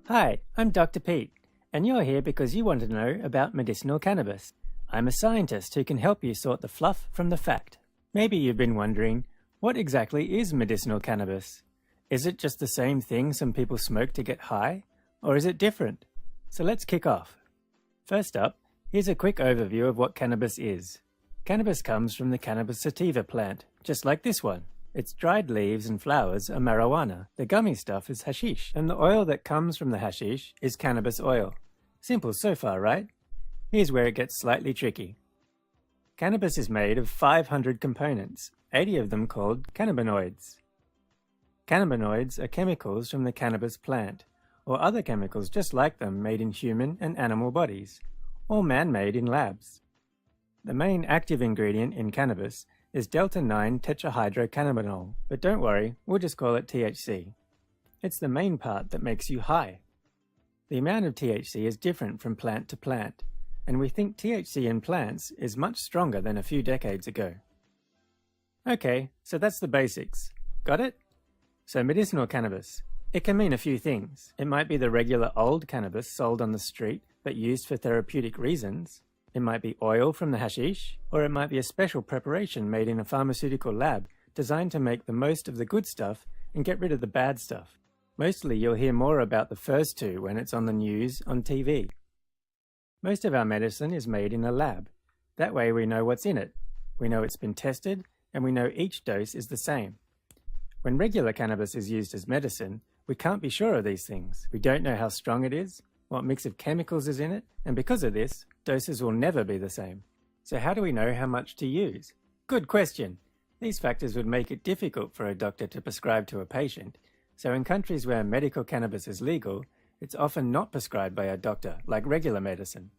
Hi, I'm Dr. Pete, and you're here because you want to know about medicinal cannabis. I'm a scientist who can help you sort the fluff from the fact. Maybe you've been wondering, what exactly is medicinal cannabis? Is it just the same thing some people smoke to get high, or is it different? So let's kick off. First up, here's a quick overview of what cannabis is. Cannabis comes from the cannabis sativa plant, just like this one. Its dried leaves and flowers are marijuana, the gummy stuff is hashish, and the oil that comes from the hashish is cannabis oil. Simple so far, right? Here's where it gets slightly tricky. Cannabis is made of 500 components, 80 of them called cannabinoids. Cannabinoids are chemicals from the cannabis plant, or other chemicals just like them made in human and animal bodies, or man-made in labs. The main active ingredient in cannabis is delta-9 tetrahydrocannabinol, but don't worry, we'll just call it THC. It's the main part that makes you high. The amount of THC is different from plant to plant, and we think THC in plants is much stronger than a few decades ago. Okay, so that's the basics. Got it? So medicinal cannabis. It can mean a few things. It might be the regular old cannabis sold on the street but used for therapeutic reasons. It might be oil from the hashish, or it might be a special preparation made in a pharmaceutical lab designed to make the most of the good stuff and get rid of the bad stuff. Mostly you'll hear more about the first two when it's on the news on TV. Most of our medicine is made in a lab. That way we know what's in it. We know it's been tested, and we know each dose is the same. When regular cannabis is used as medicine, we can't be sure of these things. We don't know how strong it is, what mix of chemicals is in it, and because of this, doses will never be the same. So how do we know how much to use? Good question! These factors would make it difficult for a doctor to prescribe to a patient, so in countries where medical cannabis is legal, it's often not prescribed by a doctor like regular medicine.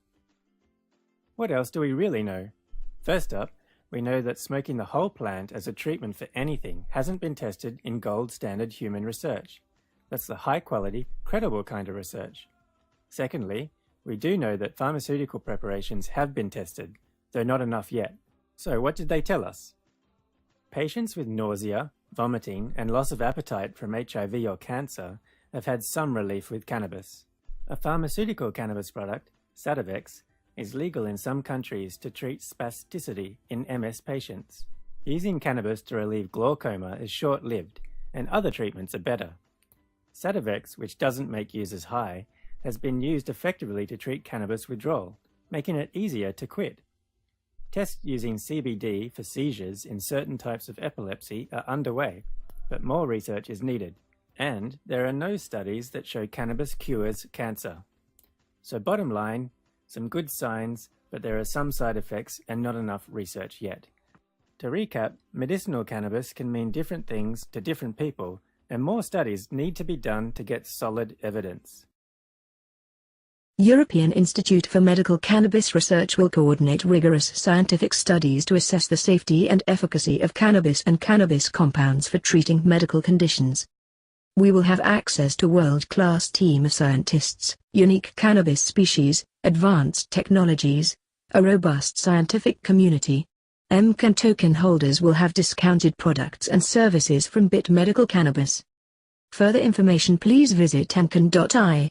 What else do we really know? First up, we know that smoking the whole plant as a treatment for anything hasn't been tested in gold standard human research. That's the high quality, credible kind of research. Secondly, we do know that pharmaceutical preparations have been tested, though not enough yet. So what did they tell us? Patients with nausea, vomiting, and loss of appetite from HIV or cancer have had some relief with cannabis. A pharmaceutical cannabis product, Sativex, is legal in some countries to treat spasticity in MS patients. Using cannabis to relieve glaucoma is short-lived, and other treatments are better. Sativex, which doesn't make users high, has been used effectively to treat cannabis withdrawal, making it easier to quit. Tests using CBD for seizures in certain types of epilepsy are underway, but more research is needed, and there are no studies that show cannabis cures cancer. So bottom line, some good signs, but there are some side effects and not enough research yet. To recap, medicinal cannabis can mean different things to different people, and more studies need to be done to get solid evidence. European Institute for Medical Cannabis Research will coordinate rigorous scientific studies to assess the safety and efficacy of cannabis and cannabis compounds for treating medical conditions. We will have access to world-class team of scientists, unique cannabis species, advanced technologies, a robust scientific community. MCAN token holders will have discounted products and services from Bit Medical Cannabis. Further information please visit mcan.ai.